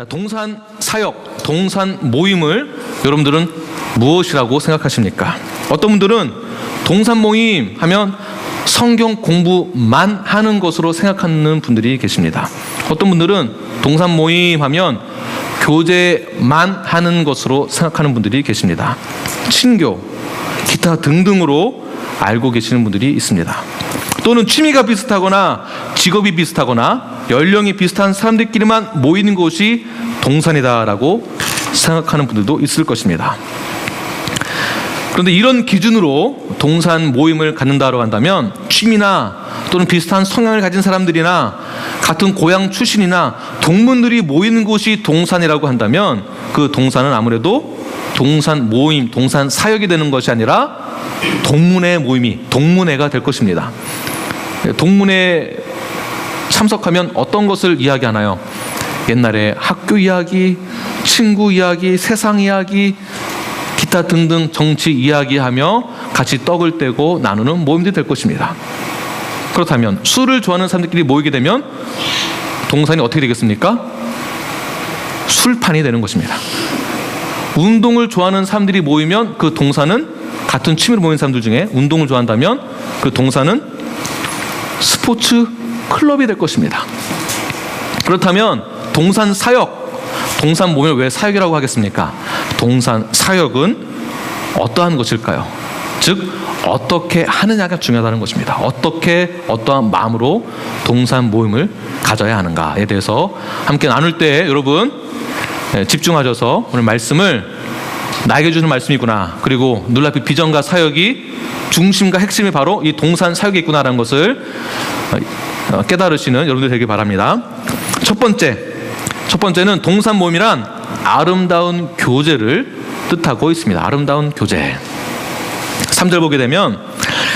동산 사역, 동산 모임을 여러분들은 무엇이라고 생각하십니까? 어떤 분들은 동산 모임 하면 성경 공부만 하는 것으로 생각하는 분들이 계십니다. 어떤 분들은 동산 모임 하면 교제만 하는 것으로 생각하는 분들이 계십니다. 친교, 기타 등등으로 알고 계시는 분들이 있습니다. 또는 취미가 비슷하거나 직업이 비슷하거나 연령이 비슷한 사람들끼리만 모이는 곳이 동산이다라고 생각하는 분들도 있을 것입니다. 그런데 이런 기준으로 동산 모임을 갖는다고 한다면 취미나 또는 비슷한 성향을 가진 사람들이나 같은 고향 출신이나 동문들이 모이는 곳이 동산이라고 한다면 그 동산은 아무래도 동산 모임, 동산 사역이 되는 것이 아니라 동문회 모임이 동문회가 될 것입니다. 동문회 참석하면 어떤 것을 이야기하나요? 옛날에 학교 이야기, 친구 이야기, 세상 이야기, 기타 등등 정치 이야기하며 같이 떡을 떼고 나누는 모임들이 될 것입니다. 그렇다면 술을 좋아하는 사람들끼리 모이게 되면 동산이 어떻게 되겠습니까? 술판이 되는 것입니다. 운동을 좋아하는 사람들이 모이면 그 동산은 같은 취미로 모인 사람들 중에 운동을 좋아한다면 그 동산은 스포츠 클럽이 될 것입니다. 그렇다면 동산 사역, 동산 모임을 왜 사역이라고 하겠습니까? 동산 사역은 어떠한 것일까요? 즉 어떻게 하느냐가 중요하다는 것입니다. 어떻게 어떠한 마음으로 동산 모임을 가져야 하는가에 대해서 함께 나눌 때 여러분 집중하셔서 오늘 말씀을 나에게 주는 말씀이구나, 그리고 눈앞의 비전과 사역이 중심과 핵심이 바로 이 동산 사역이 있구나라는 것을 깨달으시는 여러분들 되길 바랍니다. 첫 번째는 동산 모임이란 아름다운 교제를 뜻하고 있습니다. 아름다운 교제. 3절 보게 되면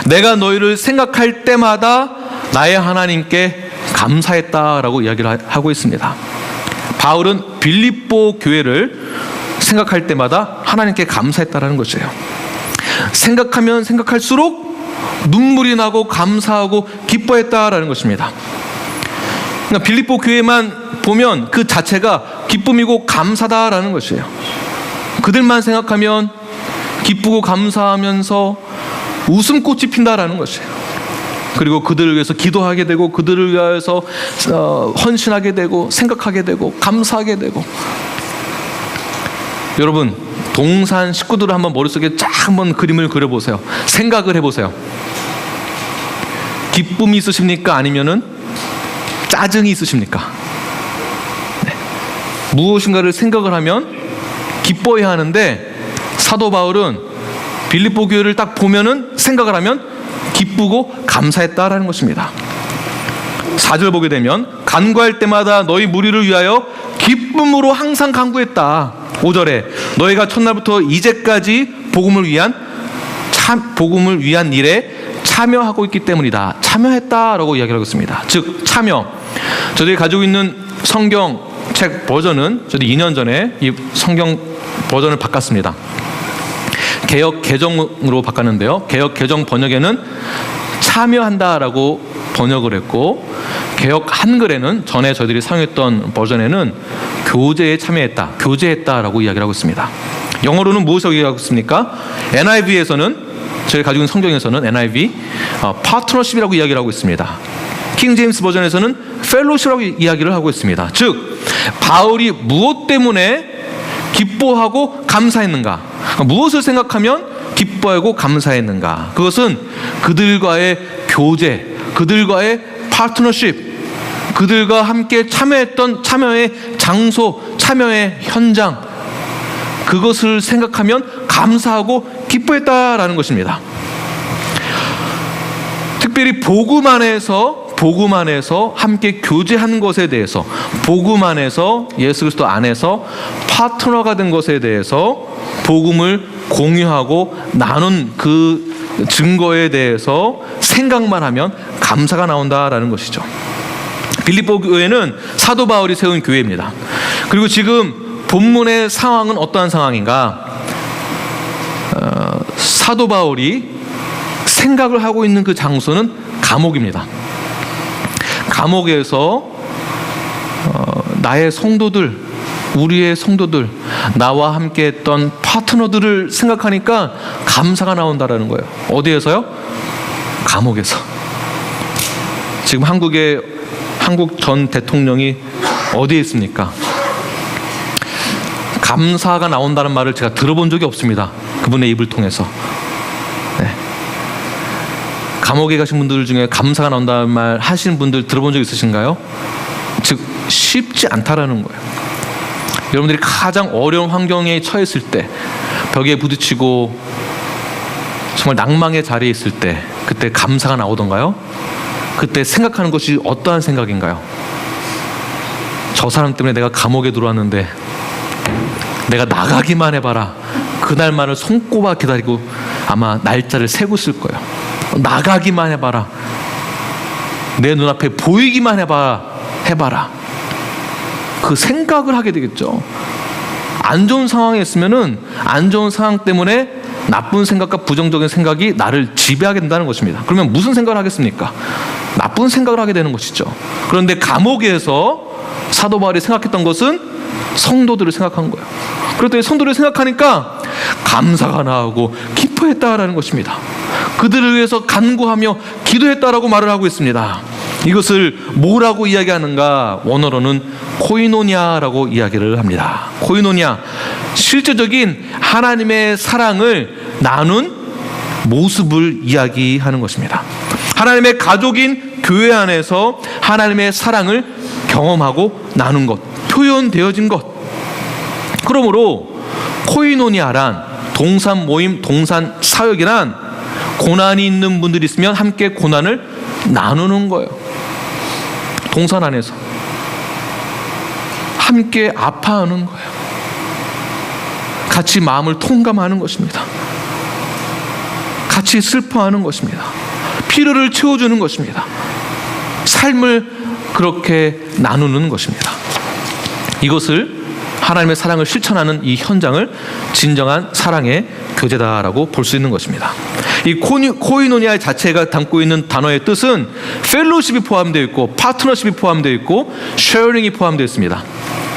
내가 너희를 생각할 때마다 나의 하나님께 감사했다라고 이야기를 하고 있습니다. 바울은 빌립보 교회를 생각할 때마다 하나님께 감사했다라는 것이에요. 생각하면 생각할수록 눈물이 나고 감사하고 기뻐했다라는 것입니다. 그러니까 빌립보 교회만 보면 그 자체가 기쁨이고 감사다라는 것이에요. 그들만 생각하면 기쁘고 감사하면서 웃음꽃이 핀다라는 것이에요. 그리고 그들을 위해서 기도하게 되고 그들을 위해서 헌신하게 되고 생각하게 되고 감사하게 되고. 여러분 동산 식구들을 한번 머릿속에 쫙 한번 그림을 그려보세요. 생각을 해보세요. 기쁨이 있으십니까? 아니면은 짜증이 있으십니까? 네. 무엇인가를 생각을 하면 기뻐해야 하는데 사도 바울은 빌립보 교회를 딱 보면은 생각을 하면 기쁘고 감사했다라는 것입니다. 4절 보게 되면 간구할 때마다 너희 무리를 위하여 기쁨으로 항상 간구했다. 5절에 너희가 첫날부터 이제까지 복음을 위한 일에 참여하고 있기 때문이다. 참여했다라고 이야기를 하고 있습니다. 즉 참여. 저들이 가지고 있는 성경책 버전은 저도 2년 전에 이 성경 버전을 바꿨습니다. 개역 개정으로 바꿨는데요. 개역 개정 번역에는 참여한다라고 번역을 했고, 개역 한글에는 전에 저희들이 사용했던 버전에는 교제에 참여했다, 교제했다라고 이야기를 하고 있습니다. 영어로는 무엇이라고 이야기하고 있습니까? NIV에서는, 저희 가지고 있는 성경에서는 NIV 파트너십이라고 이야기를 하고 있습니다. 킹 제임스 버전에서는 펠로시라고 이야기를 하고 있습니다. 즉 바울이 무엇 때문에 기뻐하고 감사했는가, 무엇을 생각하면 기뻐하고 감사했는가, 그것은 그들과의 교제, 그들과의 파트너십, 그들과 함께 참여했던 참여의 장소, 참여의 현장, 그것을 생각하면 감사하고 기뻐했다라는 것입니다. 특별히 복음 안에서 함께 교제한 것에 대해서, 복음 안에서 예수 그리스도 안에서 파트너가 된 것에 대해서 복음을 공유하고 나눈 그 증거에 대해서 생각만 하면 감사가 나온다라는 것이죠. 빌립보 교회는 사도 바울이 세운 교회입니다. 그리고 지금 본문의 상황은 어떠한 상황인가? 사도 바울이 생각을 하고 있는 그 장소는 감옥입니다. 감옥에서 나의 성도들, 우리의 성도들, 나와 함께 했던 파트너들을 생각하니까 감사가 나온다라는 거예요. 어디에서요? 감옥에서. 지금 한국 전 대통령이 어디에 있습니까? 감사가 나온다는 말을 제가 들어본 적이 없습니다. 그분의 입을 통해서. 네. 감옥에 가신 분들 중에 감사가 나온다는 말 하시는 분들 들어본 적 있으신가요? 즉 쉽지 않다라는 거예요. 여러분들이 가장 어려운 환경에 처했을 때, 벽에 부딪히고 정말 낭망의 자리에 있을 때, 그때 감사가 나오던가요? 그때 생각하는 것이 어떠한 생각인가요? 저 사람 때문에 내가 감옥에 들어왔는데 내가 나가기만 해봐라. 그날만을 손꼽아 기다리고 아마 날짜를 세고 있을 거예요. 나가기만 해봐라. 내 눈앞에 보이기만 해봐라. 그 생각을 하게 되겠죠. 안 좋은 상황에 있으면은 안 좋은 상황 때문에 나쁜 생각과 부정적인 생각이 나를 지배하게 된다는 것입니다. 그러면 무슨 생각을 하겠습니까? 나쁜 생각을 하게 되는 것이죠. 그런데 감옥에서 사도 바울이 생각했던 것은 성도들을 생각한 거예요. 그랬더니 성도를 생각하니까 감사가 나오고 기뻐했다라는 것입니다. 그들을 위해서 간구하며 기도했다라고 말을 하고 있습니다. 이것을 뭐라고 이야기하는가? 원어로는 코이노니아라고 이야기를 합니다. 코이노니아, 실제적인 하나님의 사랑을 나눈 모습을 이야기하는 것입니다. 하나님의 가족인 교회 안에서 하나님의 사랑을 경험하고 나눈 것, 표현되어진 것. 그러므로 코이노니아란, 동산 모임, 동산 사역이란 고난이 있는 분들이 있으면 함께 고난을 나누는 거예요. 동산 안에서 함께 아파하는 거예요. 같이 마음을 통감하는 것입니다. 같이 슬퍼하는 것입니다. 필요를 채워주는 것입니다. 삶을 그렇게 나누는 것입니다. 이것을 하나님의 사랑을 실천하는 이 현장을 진정한 사랑의 교제다라고 볼 수 있는 것입니다. 이 코이노니아 자체가 담고 있는 단어의 뜻은 펠로십이 포함되어 있고 파트너십이 포함되어 있고 쉐어링이 포함되어 있습니다.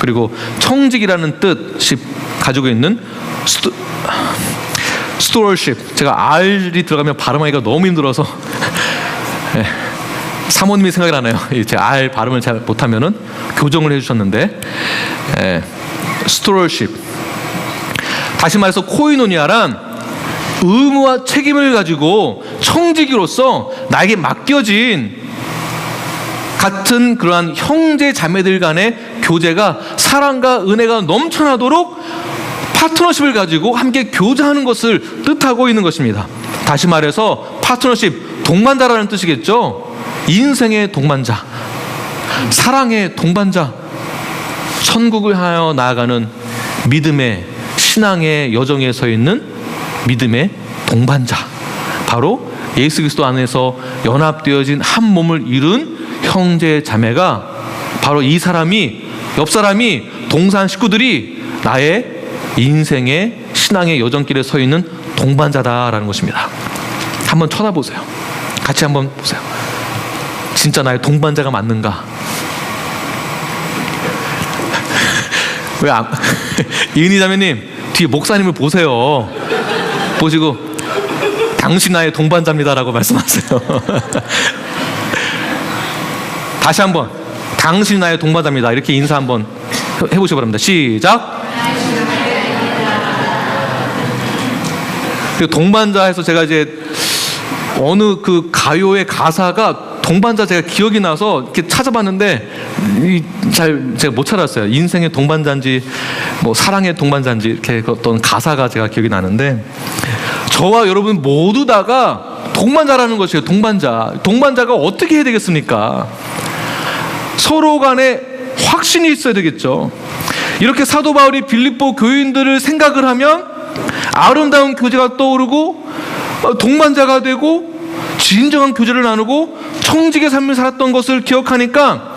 그리고 청직이라는 뜻이 가지고 있는 스토어십, 제가 R이 들어가면 발음하기가 너무 힘들어서 네. 사모님이 생각이 나네요. 제가 R 발음을 잘 못하면은 교정을 해주셨는데, 스토어십. 다시 말해서 코이노니아란 의무와 책임을 가지고 청지기로서 나에게 맡겨진 같은 그러한 형제 자매들 간의 교제가 사랑과 은혜가 넘쳐나도록 파트너십을 가지고 함께 교제하는 것을 뜻하고 있는 것입니다. 다시 말해서 파트너십, 동반자라는 뜻이겠죠. 인생의 동반자, 사랑의 동반자, 천국을 향하여 나아가는 믿음의, 신앙의 여정에 서 있는 믿음의 동반자, 바로 예수 그리스도 안에서 연합되어진 한 몸을 이룬 형제 자매가 바로 이 사람이, 옆 사람이, 동산 식구들이 나의 인생의 신앙의 여정길에 서 있는 동반자다라는 것입니다. 한번 쳐다보세요. 같이 한번 보세요. 진짜 나의 동반자가 맞는가? 왜 이은희 자매님 뒤에 목사님을 보세요. 보시고 당신 나의 동반자입니다라고 말씀하세요. 다시 한번 당신 나의 동반자입니다 이렇게 인사 한번 해보시기 바랍니다. 시작. 동반자에서 제가 이제 어느 그 가요의 가사가 동반자 제가 기억이 나서 이렇게 찾아봤는데 제가 못 찾았어요. 인생의 동반자인지 뭐 사랑의 동반자인지 이렇게 어떤 가사가 제가 기억이 나는데, 저와 여러분 모두 다가 동반자라는 것이에요. 동반자가 어떻게 해야 되겠습니까? 서로 간에 확신이 있어야 되겠죠. 이렇게 사도 바울이 빌립보 교인들을 생각을 하면 아름다운 교제가 떠오르고 동반자가 되고 진정한 교제를 나누고 청직의 삶을 살았던 것을 기억하니까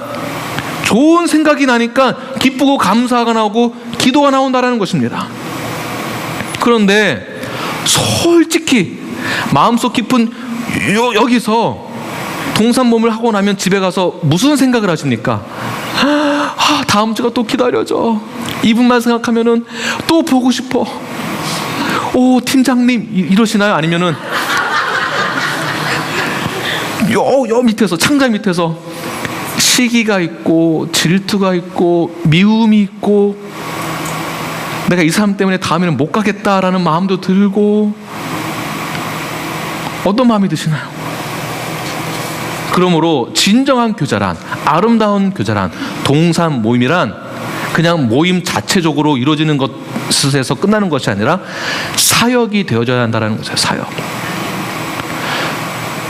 좋은 생각이 나니까 기쁘고 감사가 나오고 기도가 나온다는 것입니다. 그런데 솔직히 마음속 깊은 여기서 동산몸을 하고 나면 집에 가서 무슨 생각을 하십니까? 다음 주가 또 기다려져. 이분만 생각하면은 또 보고 싶어. 오, 팀장님 이러시나요? 아니면은 요 밑에서, 창자 밑에서 시기가 있고 질투가 있고 미움이 있고 내가 이 사람 때문에 다음에는 못 가겠다라는 마음도 들고, 어떤 마음이 드시나요? 그러므로 진정한 교제란, 아름다운 교제란, 동산 모임이란 그냥 모임 자체적으로 이루어지는 것에서 끝나는 것이 아니라 사역이 되어져야 한다는 거죠. 사역.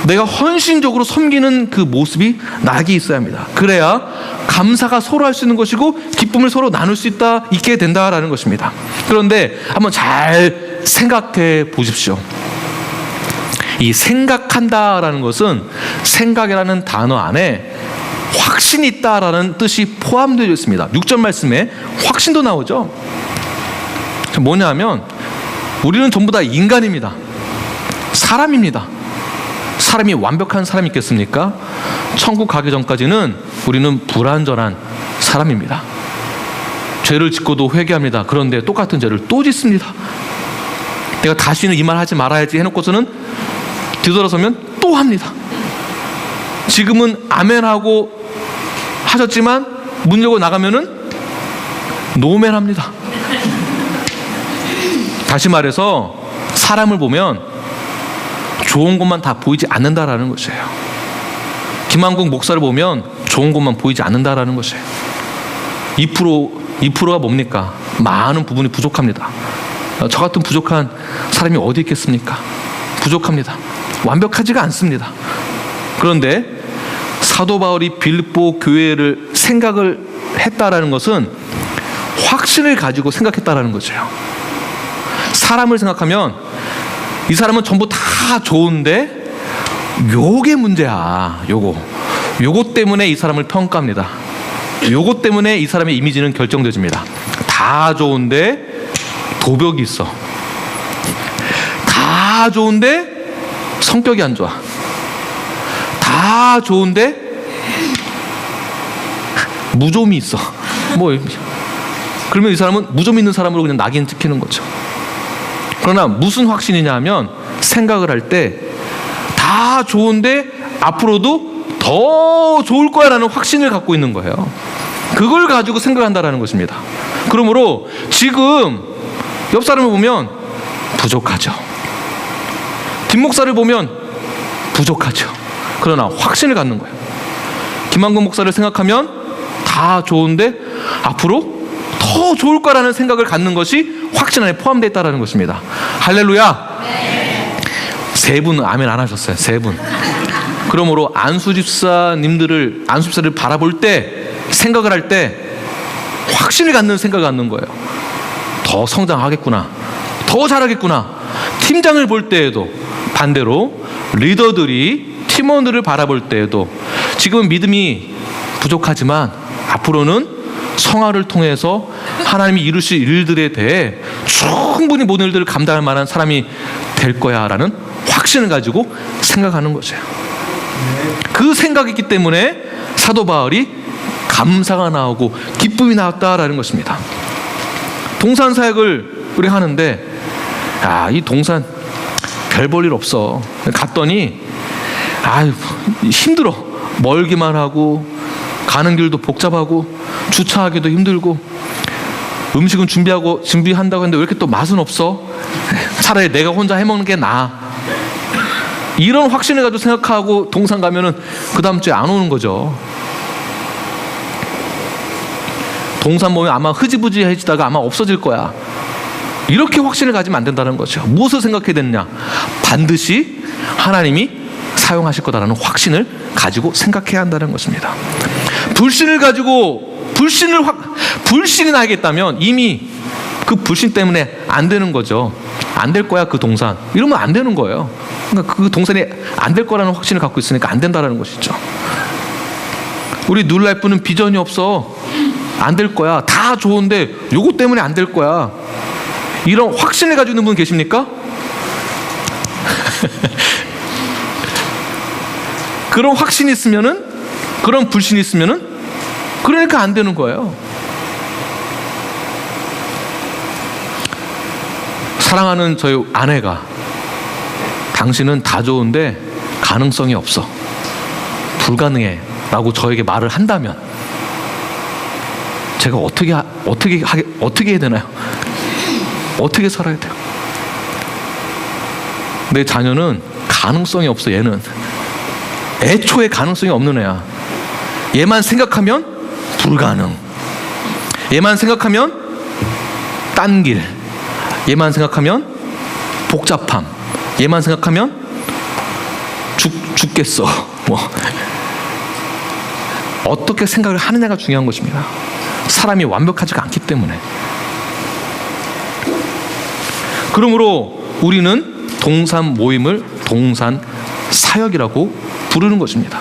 내가 헌신적으로 섬기는 그 모습이 나에게 있어야 합니다. 그래야 감사가 서로 할 수 있는 것이고 기쁨을 서로 나눌 수 있게 된다라는 것입니다. 그런데 한번 잘 생각해 보십시오. 이 생각한다라는 것은 생각이라는 단어 안에 확신이 있다라는 뜻이 포함되어 있습니다. 6절 말씀에 확신도 나오죠. 뭐냐 하면 우리는 전부 다 인간입니다. 사람입니다. 사람이 완벽한 사람이 있겠습니까? 천국 가기 전까지는 우리는 불완전한 사람입니다. 죄를 짓고도 회개합니다. 그런데 똑같은 죄를 또 짓습니다. 내가 다시는 이 말 하지 말아야지 해놓고서는 뒤돌아서면 또 합니다. 지금은 아멘하고 하셨지만 문 열고 나가면은 노멘합니다. 다시 말해서 사람을 보면 좋은 것만 다 보이지 않는다라는 것이에요. 김한국 목사를 보면 좋은 것만 보이지 않는다라는 것이에요. 2%가 뭡니까? 많은 부분이 부족합니다. 저 같은 부족한 사람이 어디 있겠습니까? 부족합니다. 완벽하지가 않습니다. 그런데 사도 바울이 빌립보 교회를 생각을 했다라는 것은 확신을 가지고 생각했다라는 거죠. 사람을 생각하면 이 사람은 전부 다 좋은데 요게 문제야. 요거 때문에 이 사람을 평가합니다. 요거 때문에 이 사람의 이미지는 결정되집니다. 다 좋은데 도벽이 있어. 다 좋은데 성격이 안 좋아. 다 좋은데 무좀이 있어. 그러면 이 사람은 무좀 있는 사람으로 그냥 낙인 찍히는 거죠. 그러나 무슨 확신이냐 하면 생각을 할 때 다 좋은데 앞으로도 더 좋을 거야 라는 확신을 갖고 있는 거예요. 그걸 가지고 생각한다라는 것입니다. 그러므로 지금 옆 사람을 보면 부족하죠. 김 목사를 보면 부족하죠. 그러나 확신을 갖는 거예요. 김한국 목사를 생각하면 다 좋은데 앞으로 더 좋을 거라는 생각을 갖는 것이 확신 안에 포함되어 있다는 것입니다. 할렐루야. 세 분 아멘 안 하셨어요. 세 분. 그러므로 안수집사를 바라볼 때, 생각을 할 때 확신을 갖는 생각을 갖는 거예요. 더 성장하겠구나, 더 잘하겠구나. 팀장을 볼 때에도 반대로 리더들이 팀원들을 바라볼 때에도 지금 믿음이 부족하지만 앞으로는 성화를 통해서 하나님이 이루실 일들에 대해 충분히 모든 일들을 감당할 만한 사람이 될 거야 라는 확신을 가지고 생각하는 거죠. 그 생각이 있기 때문에 사도 바울이 감사가 나오고 기쁨이 나왔다라는 것입니다. 동산 사역을 우리 하는데 이 동산 별 볼 일 없어. 갔더니 힘들어. 멀기만 하고 가는 길도 복잡하고 주차하기도 힘들고 음식은 준비한다고 했는데 왜 이렇게 또 맛은 없어? 차라리 내가 혼자 해먹는 게 나아. 이런 확신을 가지고 생각하고 동산 가면은 그 다음 주에 안 오는 거죠. 동산 모임 아마 흐지부지해지다가 아마 없어질 거야. 이렇게 확신을 가지면 안 된다는 거죠. 무엇을 생각해야 되느냐? 반드시 하나님이 사용하실 거다라는 확신을 가지고 생각해야 한다는 것입니다. 불신을 가지고 불신이 나에게 있다면 이미 그 불신 때문에 안 되는 거죠. 안 될 거야 그 동산. 이러면 안 되는 거예요. 그러니까 그 동산이 안 될 거라는 확신을 갖고 있으니까 안 된다는 것이죠. 우리 뉴라이프는 비전이 없어. 안 될 거야. 다 좋은데 요거 때문에 안 될 거야. 이런 확신을 가지고 있는 분 계십니까? 그런 확신이 있으면은, 그런 불신이 있으면은 그러니까 안 되는 거예요. 사랑하는 저희 아내가 당신은 다 좋은데 가능성이 없어, 불가능해 라고 저에게 말을 한다면 제가 어떻게 해야 되나요? 어떻게 살아야 돼요? 내 자녀는 가능성이 없어. 얘는 애초에 가능성이 없는 애야. 얘만 생각하면 불가능, 얘만 생각하면 딴 길, 얘만 생각하면 복잡함, 얘만 생각하면 죽겠어. 어떻게 생각을 하느냐가 중요한 것입니다. 사람이 완벽하지가 않기 때문에. 그러므로 우리는 동산 모임을 동산 사역이라고 부르는 것입니다.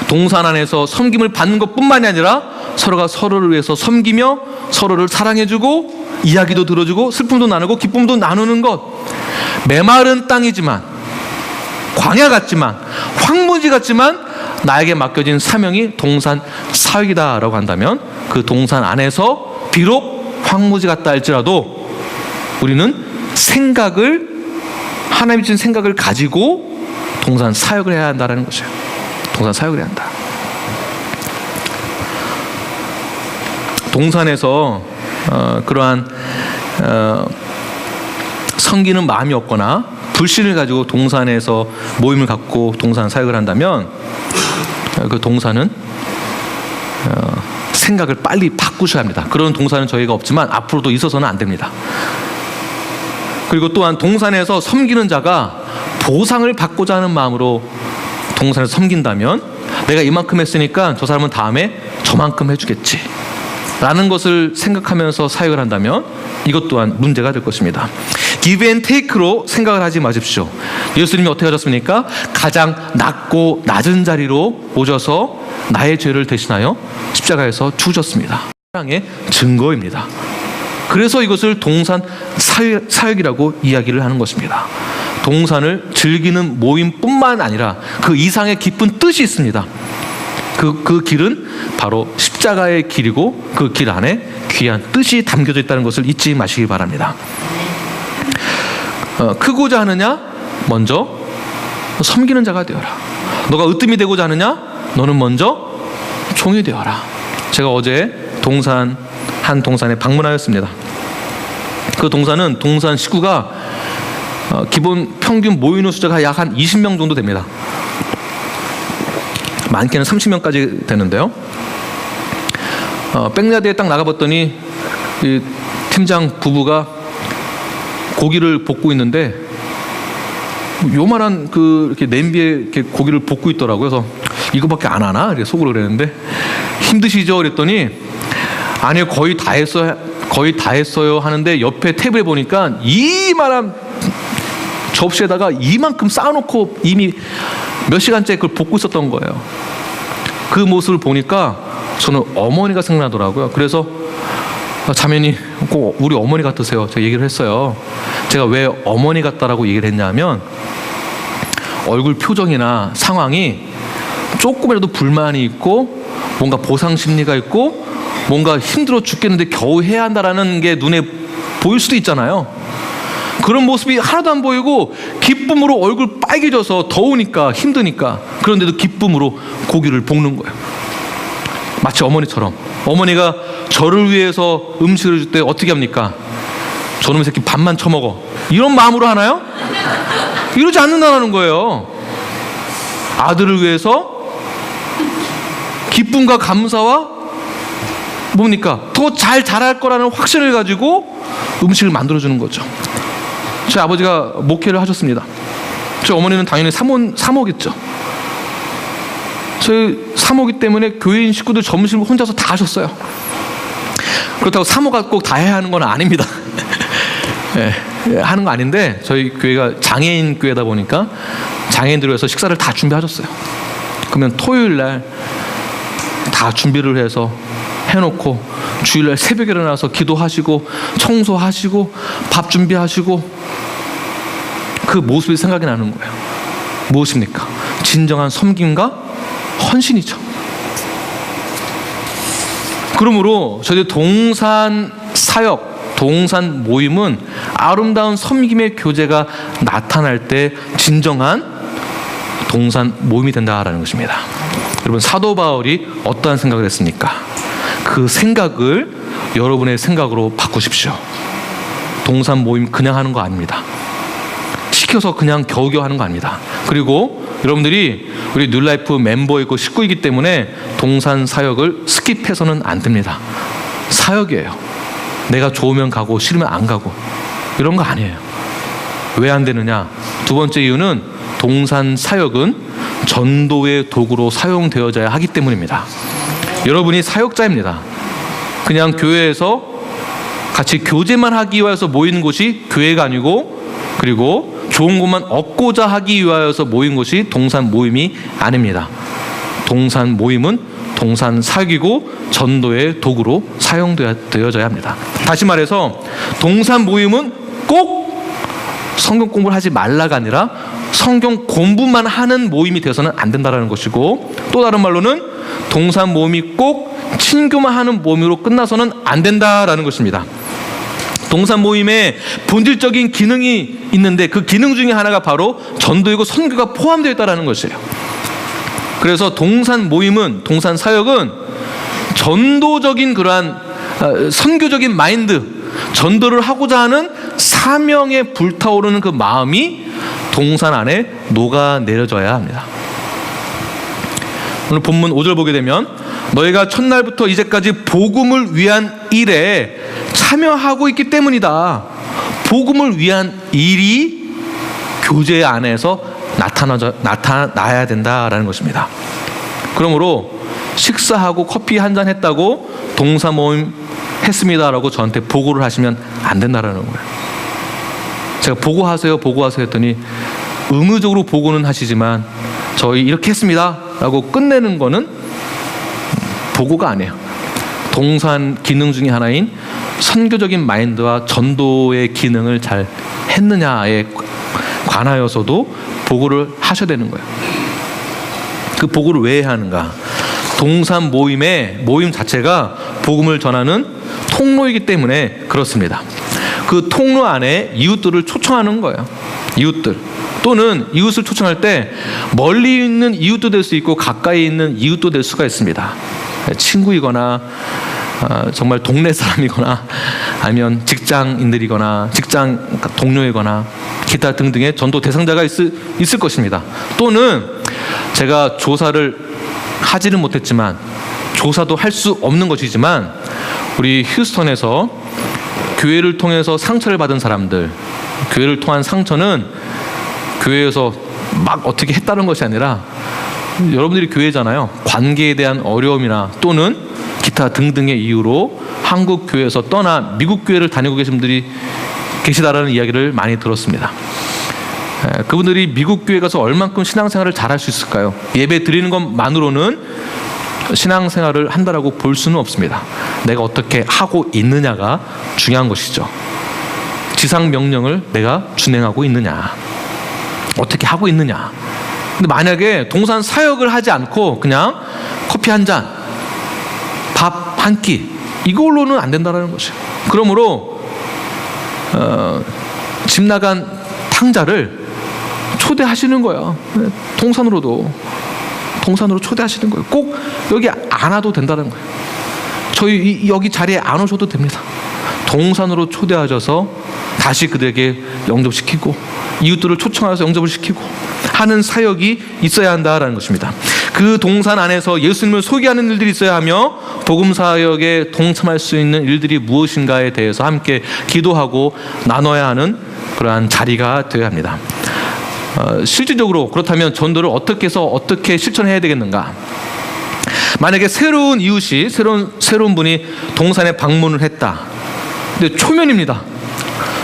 동산 안에서 섬김을 받는 것뿐만이 아니라 서로가 서로를 위해서 섬기며 서로를 사랑해주고 이야기도 들어주고 슬픔도 나누고 기쁨도 나누는 것. 메마른 땅이지만, 광야 같지만, 황무지 같지만 나에게 맡겨진 사명이 동산 사역이다라고 한다면, 그 동산 안에서 비록 황무지 같다 할지라도 우리는 하나님이 주신 생각을 가지고 동산 사역을 해야 한다는 것이에요. 동산 사역을 해야 한다. 동산에서 그러한 섬기는 마음이 없거나 불신을 가지고 동산에서 모임을 갖고 동산 사역을 한다면 그 동산은 생각을 빨리 바꾸셔야 합니다. 그런 동산은 저희가 없지만 앞으로도 있어서는 안 됩니다. 그리고 또한 동산에서 섬기는 자가 보상을 받고자 하는 마음으로 동산에서 섬긴다면, 내가 이만큼 했으니까 저 사람은 다음에 저만큼 해주겠지 라는 것을 생각하면서 사역을 한다면 이것 또한 문제가 될 것입니다. give and take로 생각을 하지 마십시오. 예수님이 어떻게 하셨습니까? 가장 낮고 낮은 자리로 오셔서 나의 죄를 대신하여 십자가에서 죽으셨습니다. 사랑의 증거입니다. 그래서 이것을 동산 사역이라고 이야기를 하는 것입니다. 동산을 즐기는 모임뿐만 아니라 그 이상의 깊은 뜻이 있습니다. 그 길은 바로 십자가의 길이고 그 길 안에 귀한 뜻이 담겨져 있다는 것을 잊지 마시기 바랍니다. 크고자 하느냐? 먼저 섬기는 자가 되어라. 너가 으뜸이 되고자 하느냐? 너는 먼저 종이 되어라. 제가 어제 한 동산에 방문하였습니다. 그 동산은 동산 식구가 기본 평균 모이는 숫자가 약 한 20명 정도 됩니다. 많게는 30명까지 되는데요. 백야드에 딱 나가봤더니 이 팀장 부부가 고기를 볶고 있는데 요만한 이렇게 냄비에 이렇게 고기를 볶고 있더라고요. 그래서 이거밖에 안 하나? 이렇게 속으로 그랬는데, 힘드시죠? 그랬더니 아니요, 거의 다 했어요 하는데 옆에 테이블에 보니까 이만한 접시에다가 이만큼 쌓아놓고 이미 몇 시간째 그걸 볶고 있었던 거예요. 그 모습을 보니까 저는 어머니가 생각나더라고요. 그래서 자매님 꼭 우리 어머니 같으세요. 제가 얘기를 했어요. 제가 왜 어머니 같다라고 얘기를 했냐면, 얼굴 표정이나 상황이 조금이라도 불만이 있고 뭔가 보상 심리가 있고 뭔가 힘들어 죽겠는데 겨우 해야 한다라는 게 눈에 보일 수도 있잖아요. 그런 모습이 하나도 안 보이고 기쁨으로 얼굴 빨개져서 더우니까 힘드니까, 그런데도 기쁨으로 고기를 볶는 거예요. 마치 어머니처럼. 어머니가 저를 위해서 음식을 해줄 때 어떻게 합니까? 저놈의 새끼 밥만 처먹어, 이런 마음으로 하나요? 이러지 않는다는 거예요. 아들을 위해서 기쁨과 감사와 뭡니까? 더 잘 자랄 거라는 확신을 가지고 음식을 만들어주는 거죠. 제 아버지가 목회를 하셨습니다. 저희 어머니는 당연히 사모겠죠. 저희 사모기 때문에 교회인 식구들 점심을 혼자서 다 하셨어요. 그렇다고 사모가 꼭 다 해야 하는 건 아닙니다. 네, 하는 거 아닌데 저희 교회가 장애인 교회다 보니까 장애인들을 위해서 식사를 다 준비하셨어요. 그러면 토요일 날 다 준비를 해서 해놓고 주일날 새벽에 일어나서 기도하시고 청소하시고 밥 준비하시고, 그 모습이 생각이 나는 거예요. 무엇입니까? 진정한 섬김과 헌신이죠. 그러므로 저희 동산 사역, 동산 모임은 아름다운 섬김의 교제가 나타날 때 진정한 동산 모임이 된다라는 것입니다. 여러분, 사도 바울이 어떠한 생각을 했습니까? 그 생각을 여러분의 생각으로 바꾸십시오. 동산 모임 그냥 하는 거 아닙니다. 시켜서 그냥 겨우겨우 하는 거 아닙니다. 그리고 여러분들이 우리 뉴라이프 멤버이고 식구이기 때문에 동산 사역을 스킵해서는 안 됩니다. 사역이에요. 내가 좋으면 가고 싫으면 안 가고 이런 거 아니에요. 왜 안 되느냐? 두 번째 이유는 동산 사역은 전도의 도구로 사용되어져야 하기 때문입니다. 여러분이 사역자입니다. 그냥 교회에서 같이 교제만 하기 위해서 모이는 곳이 교회가 아니고, 그리고 좋은 것만 얻고자 하기 위하여서 모인 곳이 동산 모임이 아닙니다. 동산 모임은 동산 사역이고 전도의 도구로 사용되어져야 합니다. 다시 말해서 동산 모임은 꼭 성경 공부를 하지 말라가 아니라 성경 공부만 하는 모임이 되어서는 안 된다는 것이고, 또 다른 말로는 동산 모임이 꼭 친교만 하는 모임으로 끝나서는 안 된다라는 것입니다. 동산 모임에 본질적인 기능이 있는데 그 기능 중에 하나가 바로 전도이고 선교가 포함되어 있다는 것이에요. 그래서 동산 모임은, 동산 사역은 전도적인 그러한 선교적인 마인드, 전도를 하고자 하는 사명에 불타오르는 그 마음이 동산 안에 녹아내려져야 합니다. 오늘 본문 5절 보게 되면 너희가 첫날부터 이제까지 복음을 위한 일에 참여하고 있기 때문이다. 복음을 위한 일이 교제 안에서 나타나야 된다라는 것입니다. 그러므로 식사하고 커피 한잔 했다고 동산 모임 했습니다라고 저한테 보고를 하시면 안 된다라는 거예요. 제가 보고하세요 했더니 의무적으로 보고는 하시지만 저희 이렇게 했습니다 라고 끝내는 거는 보고가 아니에요. 동산 기능 중에 하나인 선교적인 마인드와 전도의 기능을 잘 했느냐에 관하여서도 보고를 하셔야 되는 거예요. 그 보고를 왜 해야 하는가? 동산 모임 자체가 복음을 전하는 통로이기 때문에 그렇습니다. 그 통로 안에 이웃들을 초청하는 거예요. 이웃들, 또는 이웃을 초청할 때 멀리 있는 이웃도 될 수 있고 가까이 있는 이웃도 될 수가 있습니다. 친구이거나 정말 동네 사람이거나 아니면 직장인들이거나 직장 동료이거나 기타 등등의 전도 대상자가 있을 것입니다. 또는 제가 조사를 하지는 못했지만, 조사도 할 수 없는 것이지만, 우리 휴스턴에서 교회를 통해서 상처를 받은 사람들, 교회를 통한 상처는 교회에서 막 어떻게 했다는 것이 아니라 여러분들이 교회잖아요. 관계에 대한 어려움이나 또는 기타 등등의 이유로 한국 교회에서 떠나 미국 교회를 다니고 계신 분들이 계시다라는 이야기를 많이 들었습니다. 그분들이 미국 교회 가서 얼만큼 신앙생활을 잘할 수 있을까요? 예배 드리는 것만으로는 신앙생활을 한다라고 볼 수는 없습니다. 내가 어떻게 하고 있느냐가 중요한 것이죠. 지상 명령을 내가 준행하고 있느냐, 어떻게 하고 있느냐. 근데 만약에 동산 사역을 하지 않고 그냥 커피 한 잔, 밥 한 끼, 이걸로는 안 된다는 것이에요. 그러므로 집 나간 탕자를 초대하시는 거예요. 동산으로 초대하시는 거예요. 꼭 여기 안 와도 된다는 거예요. 저희 여기 자리에 안 오셔도 됩니다. 동산으로 초대하셔서 다시 그들에게 영접시키고 이웃들을 초청해서 영접을 시키고 하는 사역이 있어야 한다라는 것입니다. 그 동산 안에서 예수님을 소개하는 일들이 있어야 하며 복음 사역에 동참할 수 있는 일들이 무엇인가에 대해서 함께 기도하고 나눠야 하는 그러한 자리가 되어야 합니다. 실질적으로 그렇다면 전도를 어떻게 해서 어떻게 실천해야 되겠는가? 만약에 새로운 이웃이 새로운 분이 동산에 방문을 했다. 근데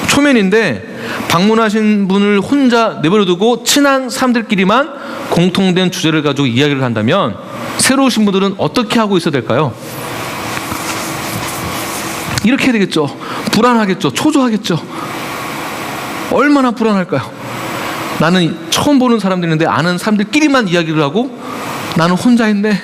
초면인데 방문하신 분을 혼자 내버려두고 친한 사람들끼리만 공통된 주제를 가지고 이야기를 한다면 새로 오신 분들은 어떻게 하고 있어야 될까요? 이렇게 해야 되겠죠. 불안하겠죠. 초조하겠죠. 얼마나 불안할까요? 나는 처음 보는 사람들인데 아는 사람들끼리만 이야기를 하고 나는 혼자인데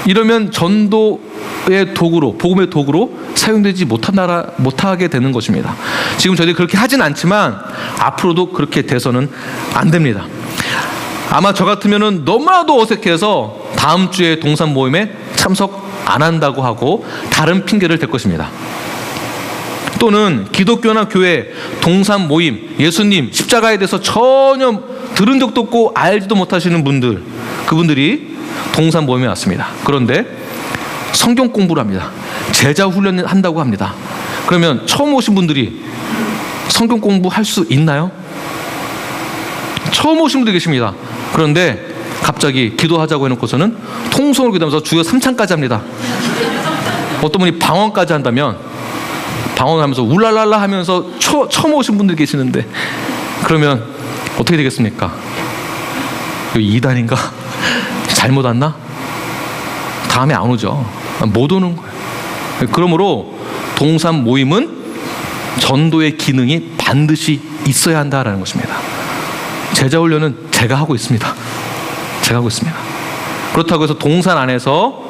이러면 전도의 도구로, 복음의 도구로 사용되지 못하게 되는 것입니다. 지금 저희들이 그렇게 하진 않지만 앞으로도 그렇게 돼서는 안 됩니다. 아마 저 같으면은 너무나도 어색해서 다음 주에 동산 모임에 참석 안 한다고 하고 다른 핑계를 댈 것입니다. 또는 기독교나 교회, 동산 모임, 예수님, 십자가에 대해서 전혀 들은 적도 없고 알지도 못하시는 분들, 그분들이 동산 모임에 왔습니다. 그런데 성경 공부를 합니다. 제자 훈련을 한다고 합니다. 그러면 처음 오신 분들이 성경 공부할 수 있나요? 처음 오신 분들이 계십니다. 그런데 갑자기 기도하자고 해놓고서는 통성으로 기도하면서 주여 3찬까지 합니다. 어떤 분이 방언까지 한다면 방언하면서 울랄랄라 하면서 처음 오신 분들이 계시는데 그러면 어떻게 되겠습니까? 이거 2단인가? 잘못 왔나? 다음에 안 오죠. 못 오는 거예요. 그러므로 동산 모임은 전도의 기능이 반드시 있어야 한다라는 것입니다. 제자 훈련은 제가 하고 있습니다. 제가 하고 있습니다. 그렇다고 해서 동산 안에서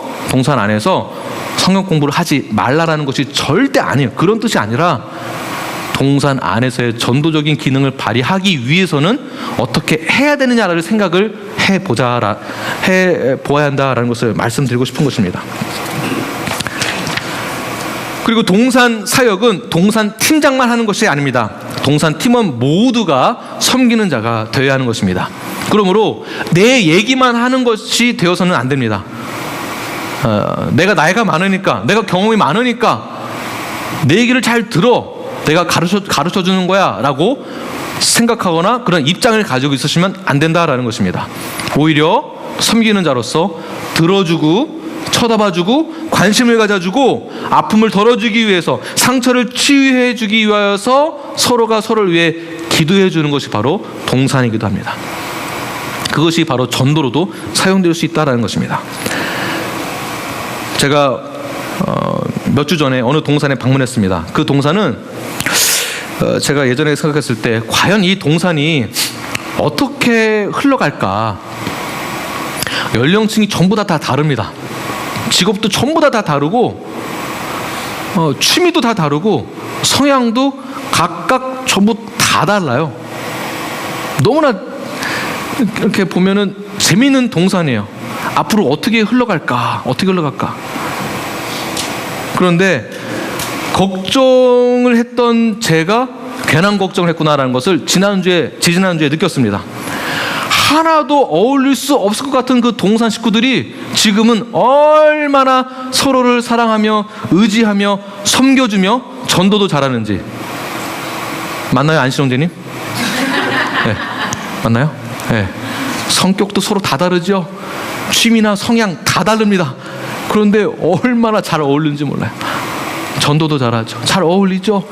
성경 공부를 하지 말라라는 것이 절대 아니에요. 그런 뜻이 아니라 동산 안에서의 전도적인 기능을 발휘하기 위해서는 어떻게 해야 되느냐를 생각을 해보아야 한다라는 것을 말씀드리고 싶은 것입니다. 그리고 동산 사역은 동산 팀장만 하는 것이 아닙니다. 동산 팀원 모두가 섬기는 자가 되어야 하는 것입니다. 그러므로 내 얘기만 하는 것이 되어서는 안 됩니다. 내가 나이가 많으니까, 내가 경험이 많으니까 내 얘기를 잘 들어, 내가 가르쳐 주는 거야 라고 생각하거나 그런 입장을 가지고 있으시면 안 된다라는 것입니다. 오히려 섬기는 자로서 들어주고 쳐다봐주고 관심을 가져주고 아픔을 덜어주기 위해서, 상처를 치유해주기 위하여서 서로가 서로를 위해 기도해주는 것이 바로 동산이기도 합니다. 그것이 바로 전도로도 사용될 수 있다는 것입니다. 제가 몇 주 전에 어느 동산에 방문했습니다. 그 동산은 제가 예전에 생각했을 때 과연 이 동산이 어떻게 흘러갈까, 연령층이 전부 다 다릅니다. 직업도 전부 다 다르고 취미도 다 다르고 성향도 각각 전부 다 달라요. 너무나 이렇게 보면은 재미있는 동산이에요. 앞으로 어떻게 흘러갈까? 그런데 걱정을 했던 제가 괜한 걱정을 했구나라는 것을 지지난주에 느꼈습니다. 하나도 어울릴 수 없을 것 같은 그 동산 식구들이 지금은 얼마나 서로를 사랑하며 의지하며 섬겨주며 전도도 잘하는지. 맞나요, 안시롱제님? 네, 맞나요? 네. 성격도 서로 다 다르죠. 취미나 성향 다 다릅니다. 그런데 얼마나 잘 어울리는지 몰라요. 전도도 잘하죠. 잘 어울리죠.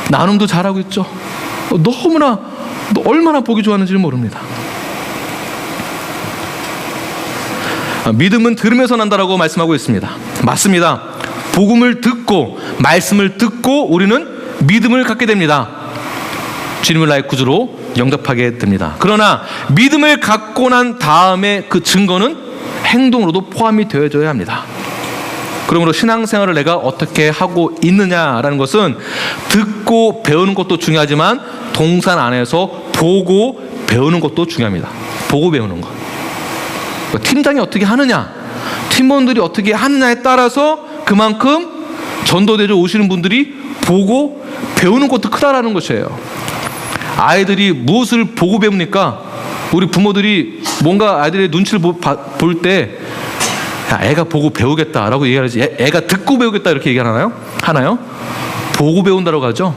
나눔도 잘하고 있죠. 너무나 얼마나 보기 좋아하는지를 모릅니다. 믿음은 들으면서 난다라고 말씀하고 있습니다. 맞습니다. 복음을 듣고 말씀을 듣고 우리는 믿음을 갖게 됩니다. 주님을 나의 구주로 영접하게 됩니다. 그러나 믿음을 갖고 난 다음에 그 증거는 행동으로도 포함이 되어져야 합니다. 그러므로 신앙생활을 내가 어떻게 하고 있느냐라는 것은 듣고 배우는 것도 중요하지만 동산 안에서 보고 배우는 것도 중요합니다. 보고 배우는 것. 팀장이 어떻게 하느냐, 팀원들이 어떻게 하느냐에 따라서 그만큼 전도대로 오시는 분들이 보고 배우는 것도 크다라는 것이에요. 아이들이 무엇을 보고 배웁니까? 우리 부모들이 뭔가 아이들의 눈치를 볼 때 애가 보고 배우겠다라고 얘기하지, 애가 듣고 배우겠다 이렇게 얘기하나요? 보고 배운다고 하죠.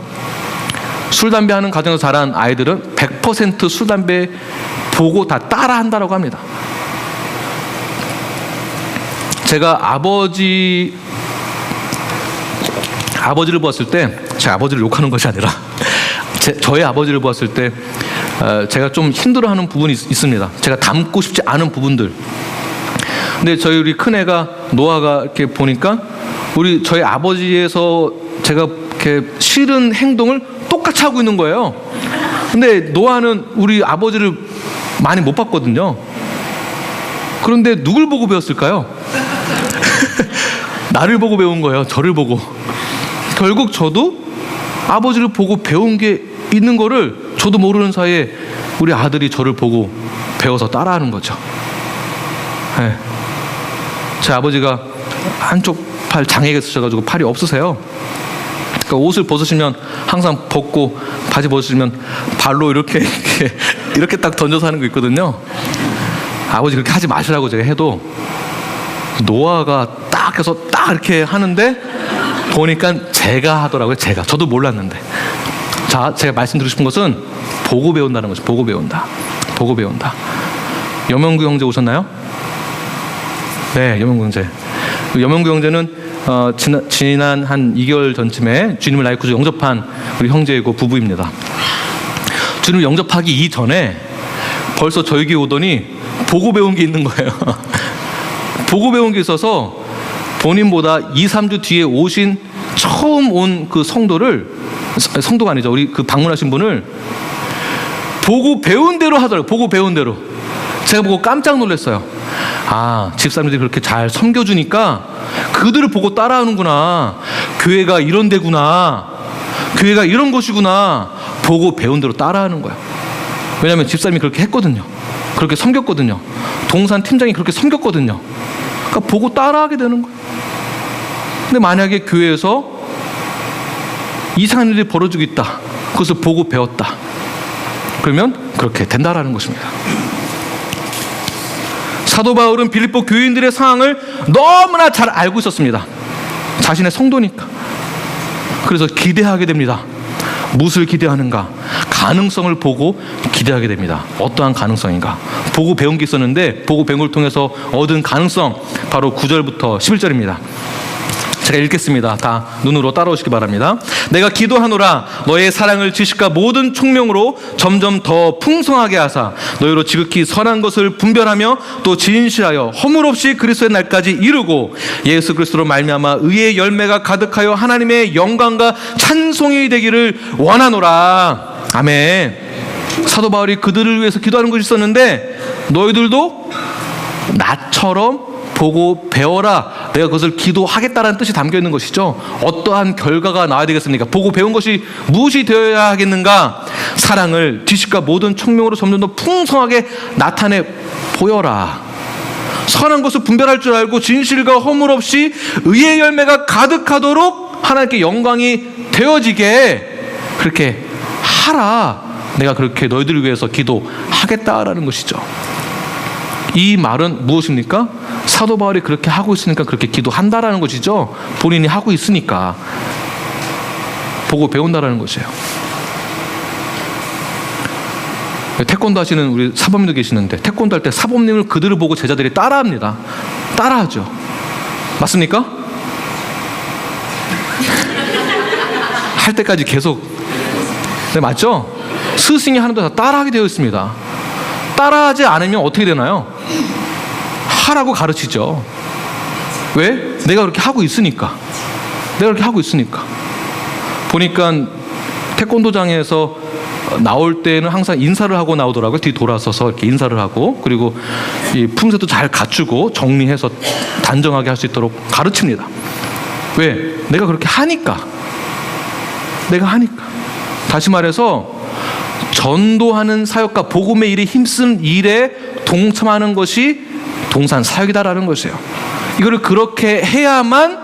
술, 담배 하는 가정에서 자란 아이들은 100% 술, 담배 보고 다 따라한다고 합니다. 제가 아버지를 보았을 때, 제 아버지를 욕하는 것이 아니라 저의 아버지를 보았을 때 제가 좀 힘들어하는 부분이 있습니다. 제가 닮고 싶지 않은 부분들. 근데 우리 큰애가 노아가 이렇게 보니까 저희 아버지에서 제가 이렇게 싫은 행동을 똑같이 하고 있는 거예요. 근데 노아는 우리 아버지를 많이 못 봤거든요. 그런데 누굴 보고 배웠을까요? 나를 보고 배운 거예요. 저를 보고. 결국 저도 아버지를 보고 배운 게 있는 거를 저도 모르는 사이에 우리 아들이 저를 보고 배워서 따라하는 거죠. 네. 제 아버지가 한쪽 팔 장애가 있으셔가지고 팔이 없으세요. 그러니까 옷을 벗으시면 항상 벗고 바지 벗으시면 발로 이렇게 딱 던져서 하는 거 있거든요. 아버지 그렇게 하지 마시라고 제가 해도 노아가 딱 해서 딱 이렇게 하는데 보니까 제가 하더라고요. 저도 몰랐는데. 자, 제가 말씀드리고 싶은 것은 보고 배운다는 거죠. 보고 배운다. 염영구 형제 오셨나요? 네, 염영구 형제. 염영구 형제는 지난 한 2개월 전쯤에 주님을 나의 구주 영접한 우리 형제이고 부부입니다. 주님을 영접하기 이전에 벌써 저희 교회 오더니 보고 배운 게 있는 거예요. 보고 배운 게 있어서 본인보다 2-3주 뒤에 오신 처음 온 그 성도가 아니죠. 우리 그 방문하신 분을 보고 배운 대로 하더라고요. 보고 배운 대로. 제가 보고 깜짝 놀랐어요. 아, 집사람들이 그렇게 잘 섬겨주니까 그들을 보고 따라하는구나. 교회가 이런 데구나. 교회가 이런 곳이구나. 보고 배운 대로 따라하는 거예요. 왜냐하면 집사람이 그렇게 했거든요. 그렇게 섬겼거든요. 동산 팀장이 그렇게 섬겼거든요. 그러니까 보고 따라하게 되는 거예요. 근데 만약에 교회에서 이상한 일이 벌어지고 있다. 그것을 보고 배웠다. 그러면 그렇게 된다라는 것입니다. 사도 바울은 빌립보 교인들의 상황을 너무나 잘 알고 있었습니다. 자신의 성도니까. 그래서 기대하게 됩니다. 무엇을 기대하는가? 가능성을 보고 기대하게 됩니다. 어떠한 가능성인가? 보고 배운 게 있었는데 보고 배운 걸 통해서 얻은 가능성, 바로 9절부터 11절입니다. 제가 읽겠습니다. 다 눈으로 따라오시기 바랍니다. 내가 기도하노라 너의 사랑을 지식과 모든 총명으로 점점 더 풍성하게 하사 너희로 지극히 선한 것을 분별하며 또 진실하여 허물 없이 그리스도의 날까지 이루고 예수 그리스도로 말미암아 의의 열매가 가득하여 하나님의 영광과 찬송이 되기를 원하노라. 아멘. 사도 바울이 그들을 위해서 기도하는 것이 있었는데 너희들도 나처럼 보고 배워라. 내가 그것을 기도하겠다라는 뜻이 담겨 있는 것이죠. 어떠한 결과가 나와야 되겠습니까? 보고 배운 것이 무엇이 되어야 하겠는가? 사랑을 지식과 모든 총명으로 점점 더 풍성하게 나타내 보여라. 선한 것을 분별할 줄 알고 진실과 허물 없이 의의 열매가 가득하도록 하나님께 영광이 되어지게 그렇게 하라. 내가 그렇게 너희들을 위해서 기도하겠다라는 것이죠. 이 말은 무엇입니까? 사도 바울이 그렇게 하고 있으니까 그렇게 기도한다라는 것이죠. 본인이 하고 있으니까 보고 배운다라는 것이에요. 태권도 하시는 우리 사범님도 계시는데 태권도 할 때 사범님을 그들을 보고 제자들이 따라합니다. 따라하죠. 맞습니까? 할 때까지 계속. 네, 맞죠? 스승이 하는데 다 따라하게 되어 있습니다. 따라하지 않으면 어떻게 되나요? 하라고 가르치죠. 왜? 내가 그렇게 하고 있으니까. 보니까 태권도장에서 나올 때는 항상 인사를 하고 나오더라고요. 뒤 돌아서서 이렇게 인사를 하고, 그리고 이 품새도 잘 갖추고 정리해서 단정하게 할 수 있도록 가르칩니다. 왜? 내가 그렇게 하니까. 다시 말해서 전도하는 사역과 복음의 일에 힘쓴 일에 동참하는 것이 동산 사역이다라는 것이에요. 이거를 그렇게 해야만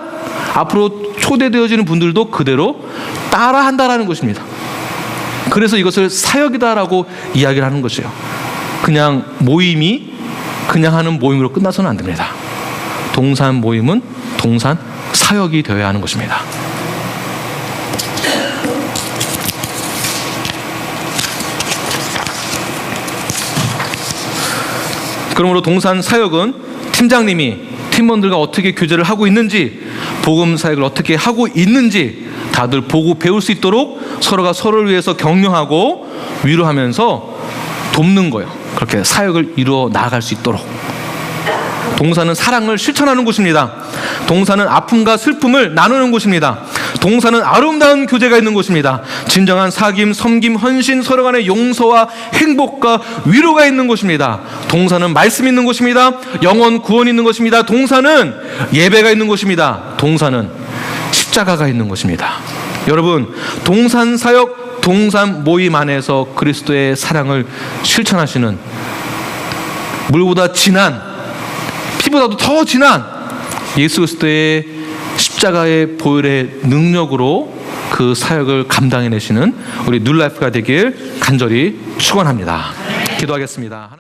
앞으로 초대되어지는 분들도 그대로 따라한다라는 것입니다. 그래서 이것을 사역이다라고 이야기를 하는 것이에요. 그냥 모임이 그냥 하는 모임으로 끝나서는 안 됩니다. 동산 모임은 동산 사역이 되어야 하는 것입니다. 그러므로 동산 사역은 팀장님이 팀원들과 어떻게 교제를 하고 있는지, 복음 사역을 어떻게 하고 있는지 다들 보고 배울 수 있도록 서로가 서로를 위해서 격려하고 위로하면서 돕는 거예요. 그렇게 사역을 이루어 나아갈 수 있도록. 동산은 사랑을 실천하는 곳입니다. 동산은 아픔과 슬픔을 나누는 곳입니다. 동산은 아름다운 교제가 있는 곳입니다. 진정한 사귐, 섬김, 헌신, 서로 간의 용서와 행복과 위로가 있는 곳입니다. 동산은 말씀 있는 곳입니다. 영혼 구원 있는 곳입니다. 동산은 예배가 있는 곳입니다. 동산은 십자가가 있는 곳입니다. 여러분, 동산 사역, 동산 모임 안에서 그리스도의 사랑을 실천하시는, 물보다 진한, 피보다도 더 진한 예수 그리스도의 십자가의 보혈의 능력으로 그 사역을 감당해내시는 우리 뉴라이프가 되길 간절히 축원합니다. 기도하겠습니다.